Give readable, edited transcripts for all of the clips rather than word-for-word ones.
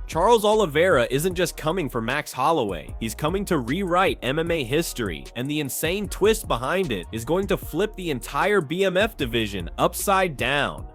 Charles Oliveira isn't just coming for Max Holloway, he's coming to rewrite MMA history, and the insane twist behind it is going to flip the entire BMF division upside down.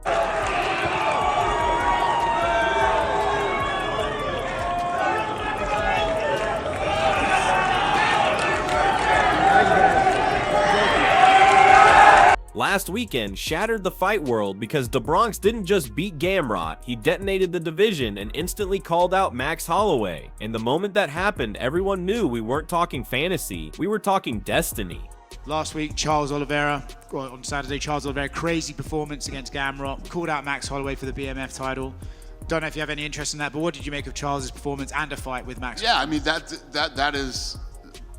Last weekend shattered the fight world because DeBronx didn't just beat Gamrot, he detonated the division and instantly called out Max Holloway. And the moment that happened, everyone knew we weren't talking fantasy, we were talking destiny. Last week, Charles Oliveira, on Saturday, Charles Oliveira, crazy performance against Gamrot, called out Max Holloway for the BMF title. Don't know if you have any interest in that, but what did you make of Charles's performance and a fight with Max? Yeah, I mean, that is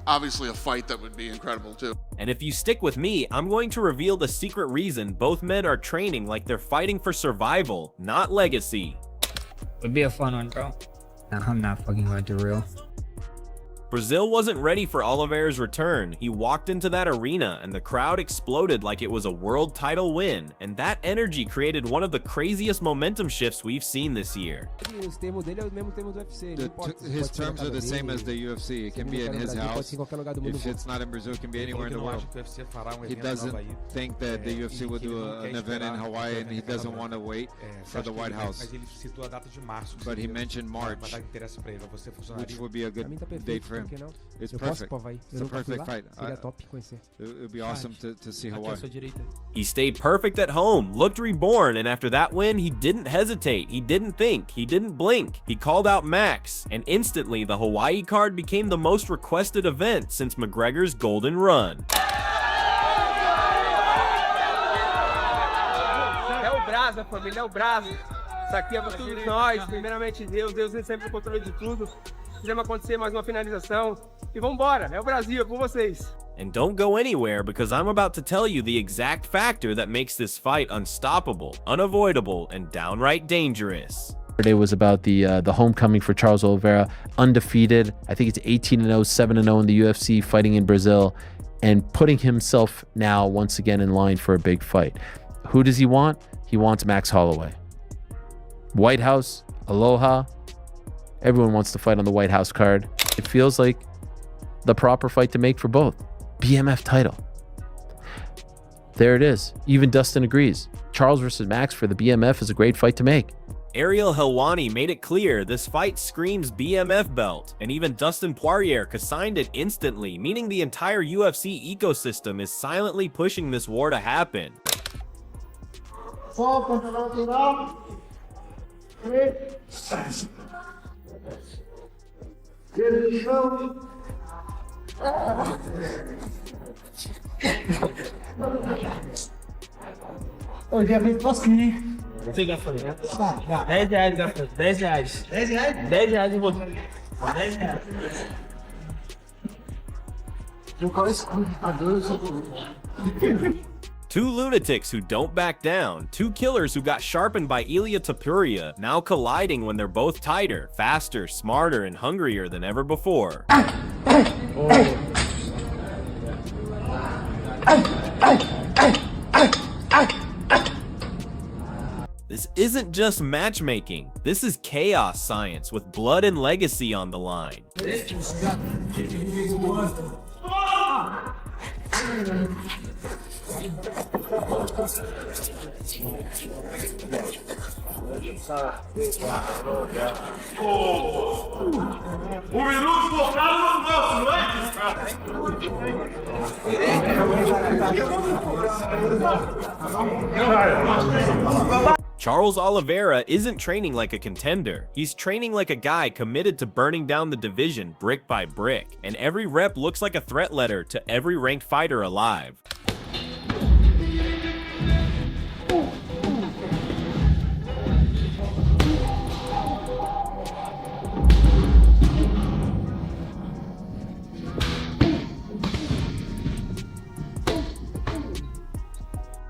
obviously a fight that would be incredible too. And if you stick with me, I'm going to reveal the secret reason both men are training like they're fighting for survival, not legacy. Would be a fun one, bro. Nah, I'm not fucking going to real. Brazil wasn't ready for Oliveira's return. He walked into that arena and the crowd exploded like it was a world title win, and that energy created one of the craziest momentum shifts we've seen this year. His terms are the same as the UFC. It can be in his house. If it's not in Brazil, it can be anywhere in the world. He doesn't think that the UFC will do an event in Hawaii, and he doesn't want to wait for the White House. But he mentioned March, which would be a good date for him. It's perfect. It's a perfect fight. It would be awesome to see Hawaii. He stayed perfect at home, looked reborn, and after that win, he didn't hesitate, he didn't think, he didn't blink. He called out Max, and instantly the Hawaii card became the most requested event since McGregor's Golden Run. É o Brasa, família, é o Brasa. Isso aqui é pra todos nós, primeiramente Deus tem sempre o controle de tudo. Fizemos acontecer mais uma finalização e vambora, é o Brasil, é com vocês. And don't go anywhere because I'm about to tell you the exact factor that makes this fight unstoppable, unavoidable, and downright dangerous. Saturday was about the homecoming for Charles Oliveira, undefeated. I think it's 18-0, 7-0 in the UFC, fighting in Brazil, and putting himself now once again in line for a big fight. Who does he want? He wants Max Holloway. White House, aloha. Everyone wants to fight on the White House card. It feels like the proper fight to make for both. BMF title. There it is. Even Dustin agrees. Charles versus Max for the BMF is a great fight to make. Ariel Helwani made it clear this fight screams BMF belt, and even Dustin Poirier signed it instantly, meaning the entire UFC ecosystem is silently pushing this war to happen. Hoje é bem pouquinho. Você gastou, né? R$10 gastou. R$10. R$10? R$10 em você. R$10. Two lunatics who don't back down, two killers who got sharpened by Ilia Topuria, now colliding when they're both tighter, faster, smarter, and hungrier than ever before. This isn't just matchmaking, this is chaos science with blood and legacy on the line. Charles Oliveira isn't training like a contender. He's training like a guy committed to burning down the division brick by brick, and every rep looks like a threat letter to every ranked fighter alive.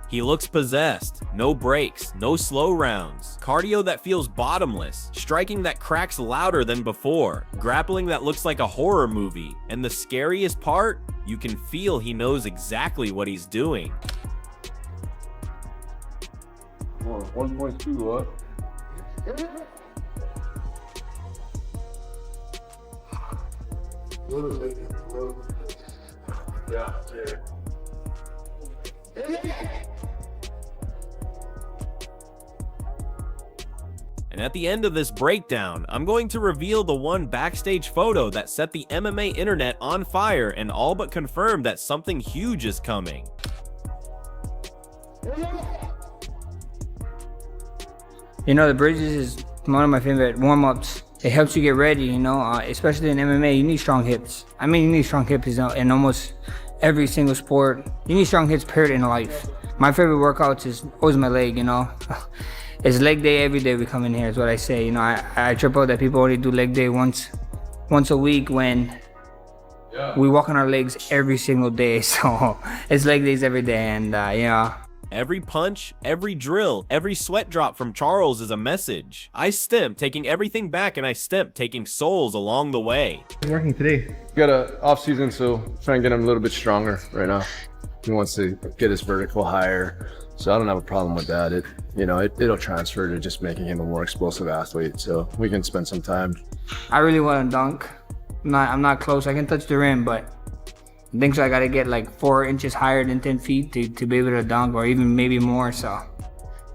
He looks possessed, no breaks, no slow rounds, cardio that feels bottomless, striking that cracks louder than before, grappling that looks like a horror movie, and the scariest part, you can feel he knows exactly what he's doing. 1.2 up. And at the end of this breakdown, I'm going to reveal the one backstage photo that set the MMA internet on fire and all but confirmed that something huge is coming. You know, the bridges is one of my favorite warm-ups. It helps you get ready, you know, especially in MMA, you need strong hips. I mean, you need strong hips in almost every single sport. You need strong hips, period, in life. My favorite workouts is always my leg, you know. It's leg day every day we come in here, is what I say. You know, I trip out that people only do leg day once a week when we walk on our legs every single day. So it's leg days every day, and yeah. Every punch, every drill, every sweat drop from Charles is a message. I stemp, taking everything back, and I stemp, taking souls along the way. Working today. Got a off season, so trying to get him a little bit stronger right now. He wants to get his vertical higher, so I don't have a problem with that. It'll transfer to just making him a more explosive athlete, so we can spend some time. I really want to dunk. I'm not close. I can touch the rim, but I think so. I gotta get like 4 inches higher than 10 feet to be able to dunk, or even maybe more. So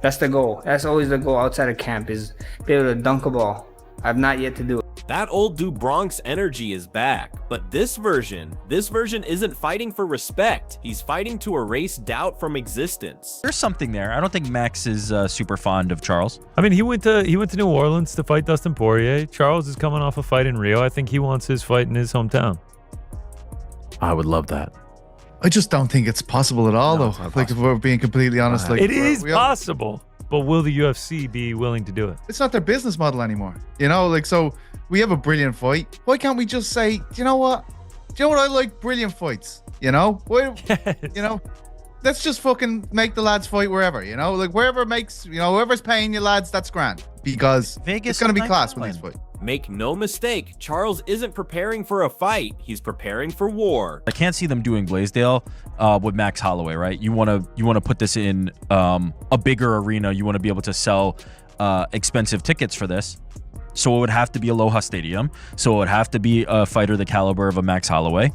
that's the goal. That's always the goal outside of camp, is be able to dunk a ball. I've not yet to do it. That old dude Bronx energy is back, but this version isn't fighting for respect. He's fighting to erase doubt from existence. There's something there. I don't think Max is super fond of Charles. I mean, he went to New Orleans to fight Dustin Poirier. Charles is coming off a fight in Rio. I think he wants his fight in his hometown. I would love that. I just don't think it's possible at all, though. Like, if we're being completely honest, like it is possible, but will the UFC be willing to do it? It's not their business model anymore. You know, like, so we have a brilliant fight. Why can't we just say, you know what? I like brilliant fights. You know, let's just fucking make the lads fight wherever. You know, like wherever makes, whoever's paying you lads, that's grand, because Vegas, it's gonna be class when these fight. Make no mistake, Charles isn't preparing for a fight, he's preparing for war. I can't see them doing Blaisdell with Max Holloway, right? You want to put this in a bigger arena. You want to be able to sell expensive tickets for this. So it would have to be Aloha Stadium. So it would have to be a fighter the caliber of a Max Holloway.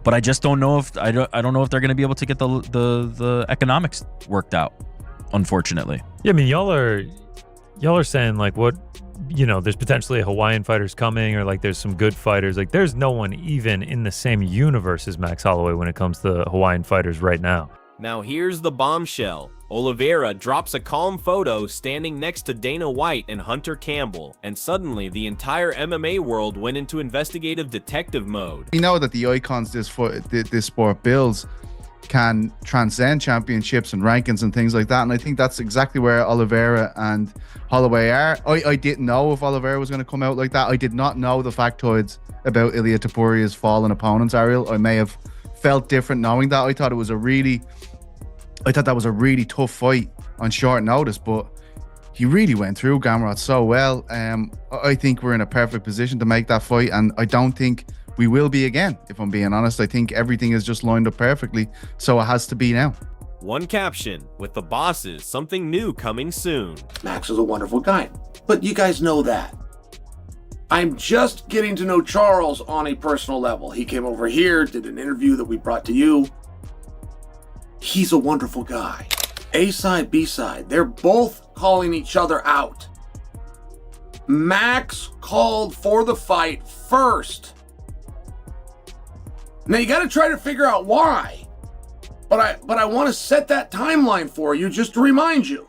But I just don't know if I don't know if they're going to be able to get the economics worked out, unfortunately. Yeah, I mean, y'all are saying like what, there's potentially Hawaiian fighters coming, or like there's some good fighters. Like there's no one even in the same universe as Max Holloway when it comes to Hawaiian fighters right now. Now here's the bombshell. Oliveira drops a calm photo standing next to Dana White and Hunter Campbell, and suddenly the entire MMA world went into investigative detective mode. We know that the icons this sport builds can transcend championships and rankings and things like that, and I think that's exactly where Oliveira and Holloway are. I didn't know if Oliveira was going to come out like that. I did not know the factoids about Ilia Topuria's fallen opponents, Ariel. I may have felt different knowing that. I thought that was a really tough fight on short notice, but he really went through Gamrot so well. I think we're in a perfect position to make that fight, and I don't think we will be again, if I'm being honest. I think everything is just lined up perfectly, so it has to be now. One caption, with the bosses, something new coming soon. Max is a wonderful guy, but you guys know that. I'm just getting to know Charles on a personal level. He came over here, did an interview that we brought to you. He's a wonderful guy. A side, B side, they're both calling each other out. Max called for the fight first. Now you got to try to figure out why. But I want to set that timeline for you just to remind you.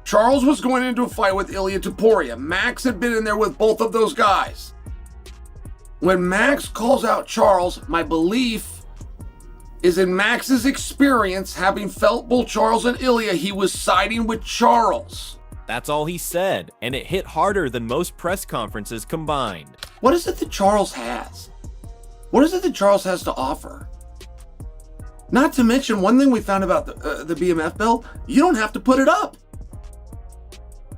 Charles was going into a fight with Ilia Topuria. Max had been in there with both of those guys. When Max calls out Charles, my belief is in Max's experience, having felt both Charles and Ilia, he was siding with Charles. That's all he said, and it hit harder than most press conferences combined. What is it that Charles has? What is it that Charles has to offer? Not to mention, one thing we found about the BMF belt, you don't have to put it up.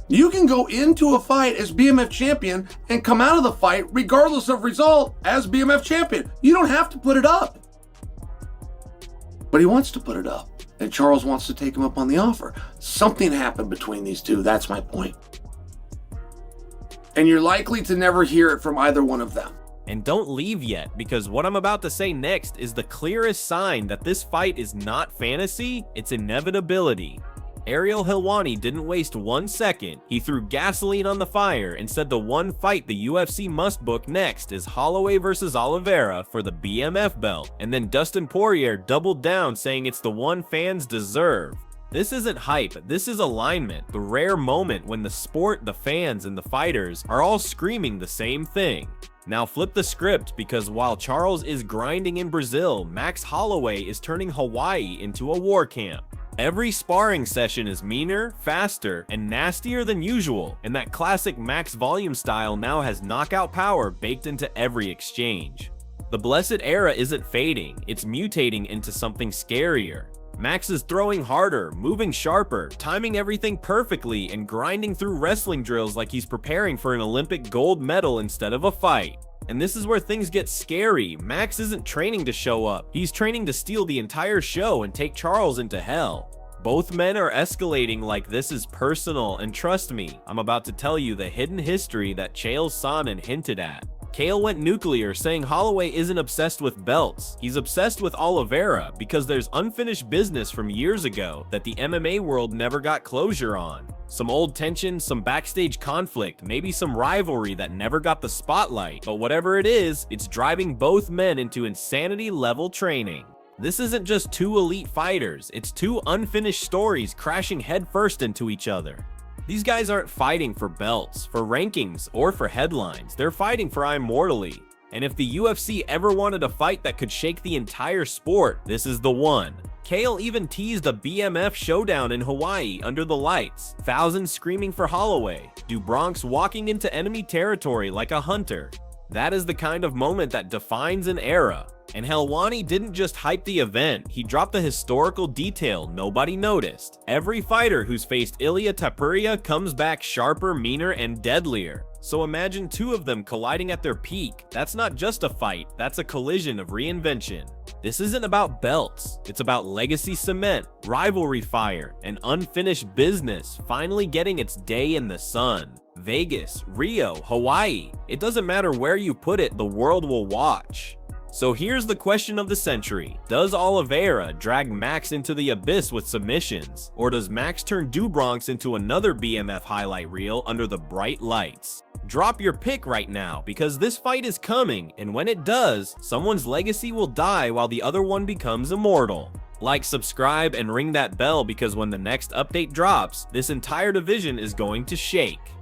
You can go into a fight as BMF champion and come out of the fight, regardless of result, as BMF champion. You don't have to put it up. But he wants to put it up, and Charles wants to take him up on the offer. Something happened between these two, that's my point. And you're likely to never hear it from either one of them. And don't leave yet, because what I'm about to say next is the clearest sign that this fight is not fantasy, it's inevitability. Ariel Helwani didn't waste 1 second. He threw gasoline on the fire and said the one fight the UFC must book next is Holloway versus Oliveira for the BMF belt. And then Dustin Poirier doubled down, saying it's the one fans deserve. This isn't hype, this is alignment, the rare moment when the sport, the fans, and the fighters are all screaming the same thing. Now flip the script, because while Charles is grinding in Brazil, Max Holloway is turning Hawaii into a war camp. Every sparring session is meaner, faster, and nastier than usual, and that classic Max volume style now has knockout power baked into every exchange. The Blessed Era isn't fading, it's mutating into something scarier. Max is throwing harder, moving sharper, timing everything perfectly, and grinding through wrestling drills like he's preparing for an Olympic gold medal instead of a fight. And this is where things get scary. Max isn't training to show up, he's training to steal the entire show and take Charles into hell. Both men are escalating like this is personal, and trust me, I'm about to tell you the hidden history that Chael Sonnen hinted at. Chael went nuclear, saying Holloway isn't obsessed with belts, he's obsessed with Oliveira because there's unfinished business from years ago that the MMA world never got closure on. Some old tension, some backstage conflict, maybe some rivalry that never got the spotlight, but whatever it is, it's driving both men into insanity level training. This isn't just two elite fighters, it's two unfinished stories crashing headfirst into each other. These guys aren't fighting for belts, for rankings, or for headlines, they're fighting for immortality. And if the UFC ever wanted a fight that could shake the entire sport, this is the one. Chael even teased a BMF showdown in Hawaii under the lights, thousands screaming for Holloway, do Bronx walking into enemy territory like a hunter. That is the kind of moment that defines an era. And Helwani didn't just hype the event, he dropped the historical detail nobody noticed. Every fighter who's faced Ilia Topuria comes back sharper, meaner, and deadlier. So imagine two of them colliding at their peak. That's not just a fight, that's a collision of reinvention. This isn't about belts, it's about legacy cement, rivalry fire, and unfinished business finally getting its day in the sun. Vegas, Rio, Hawaii, it doesn't matter where you put it, the world will watch. So here's the question of the century. Does Oliveira drag Max into the abyss with submissions? Or does Max turn Bronx into another BMF highlight reel under the bright lights? Drop your pick right now, because this fight is coming, and when it does, someone's legacy will die while the other one becomes immortal. Like, subscribe, and ring that bell, because when the next update drops, this entire division is going to shake.